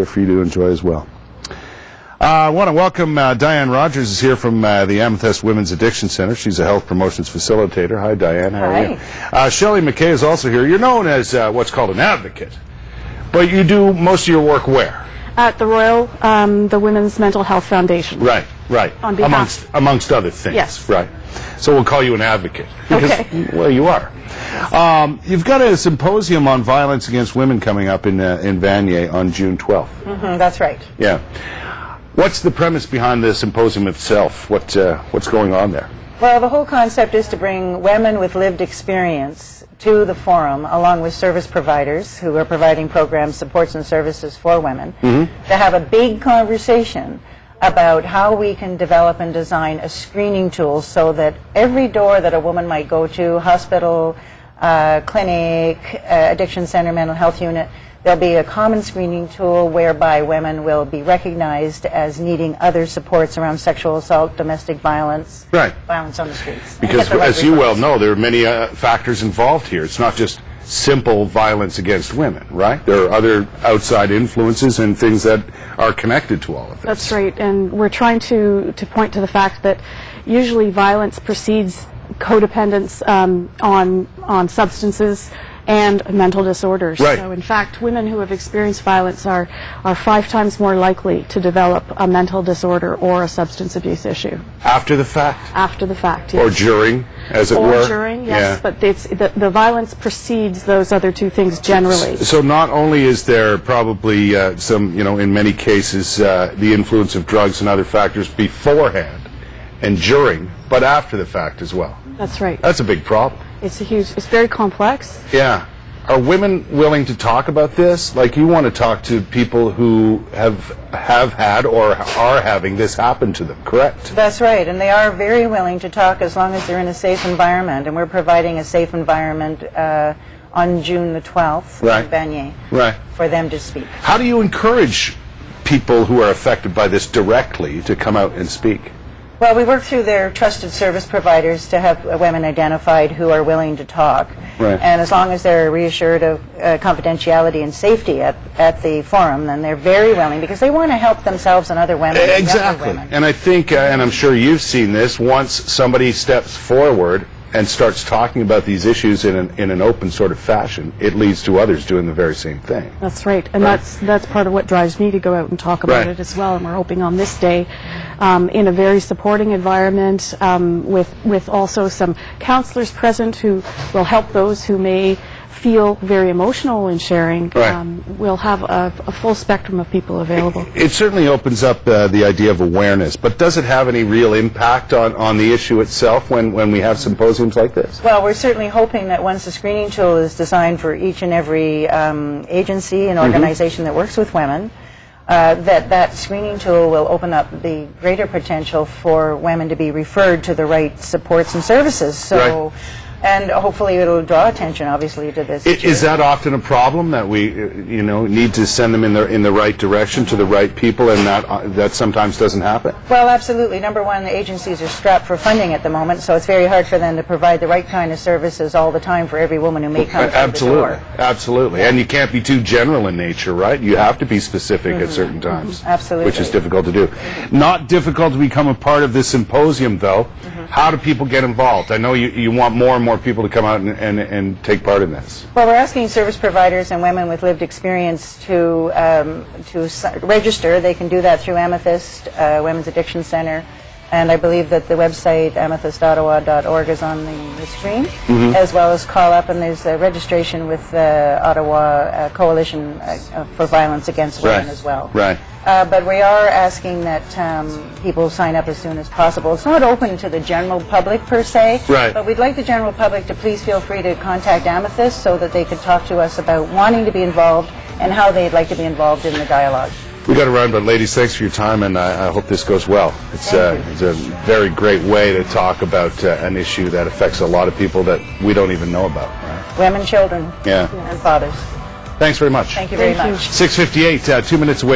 for you to enjoy as well. I want to welcome Diane Rogers is here from the Amethyst Women's Addiction Centre. She's a health promotions facilitator. Hi, Diane. How are you? Shelley McKay is also here. You're known as what's called an advocate, but you do most of your work where? At the Royal, the Women's Mental Health Foundation. Right, right. On behalf. Amongst other things. Yes. Right. So we'll call you an advocate. Because, okay. Well, you are. You've got a symposium on violence against women coming up in Vanier on June 12th. Mm-hmm, that's right. Yeah. What's the premise behind the symposium itself? What's going on there? Well, the whole concept is to bring women with lived experience to the forum, along with service providers who are providing programs, supports, and services for women, to have a big conversation about how we can develop and design a screening tool so that every door that a woman might go to, hospital, clinic, addiction center, mental health unit, there'll be a common screening tool whereby women will be recognized as needing other supports around sexual assault, domestic violence, violence on the streets. Because as you well know, there are many factors involved here. It's not just simple violence against women, right? There are other outside influences and things that are connected to all of this. That's right, and we're trying to point to the fact that usually violence precedes codependence on substances and mental disorders. Right. So in fact, women who have experienced violence are 5 times more likely to develop a mental disorder or a substance abuse issue. After the fact? After the fact, yes. Or during, as it were? Or during, yes, yeah. but it's, the violence precedes those other two things generally. So not only is there probably some, in many cases, the influence of drugs and other factors beforehand and during, but after the fact as well. That's right. That's a big problem. It's very complex. Yeah. Are women willing to talk about this? Like, you want to talk to people who have had or are having this happen to them, correct? That's right, and they are very willing to talk as long as they're in a safe environment, and we're providing a safe environment on June the 12th in Vanier for them to speak. How do you encourage people who are affected by this directly to come out and speak? Well, we work through their trusted service providers to have women identified who are willing to talk. Right. And as long as they're reassured of confidentiality and safety at the forum, then they're very willing, because they want to help themselves and other women. Exactly. And and I think, and I'm sure you've seen this, once somebody steps forward and starts talking about these issues in an open sort of fashion, it leads to others doing the very same thing. That's right, and that's part of what drives me to go out and talk about it as well. And we're hoping on this day, in a very supporting environment, with also some counselors present who will help those who may feel very emotional in sharing. We'll have a full spectrum of people available. It certainly opens up the idea of awareness, but does it have any real impact on the issue itself when we have symposiums like this? Well, we're certainly hoping that once the screening tool is designed for each and every agency and organization that works with women, that screening tool will open up the greater potential for women to be referred to the right supports and services. So. And hopefully it'll draw attention, obviously, to this. Is that often a problem, that we, need to send them in the right direction to the right people, and that sometimes doesn't happen? Well, absolutely. Number one, the agencies are strapped for funding at the moment, so it's very hard for them to provide the right kind of services all the time for every woman who may come through the door. Absolutely. And you can't be too general in nature, right? You have to be specific at certain times. Absolutely. Which is difficult to do. Not difficult to become a part of this symposium, though. How do people get involved? I know you want more and more people to come out and take part in this. Well, we're asking service providers and women with lived experience to register. They can do that through Amethyst Women's Addiction Centre, and I believe that the website amethystottawa.org is on the screen, as well as call up, and there's a registration with the Ottawa Coalition for Violence Against Women as well. But we are asking that people sign up as soon as possible. It's not open to the general public per se, but we'd like the general public to please feel free to contact Amethyst so that they could talk to us about wanting to be involved and how they'd like to be involved in the dialogue. We got to run, but ladies, thanks for your time, and I hope this goes well. It's a very great way to talk about an issue that affects a lot of people that we don't even know about. Right? Women, children, and fathers. Thanks very much. Thank you very much. 6:58, 2 minutes away.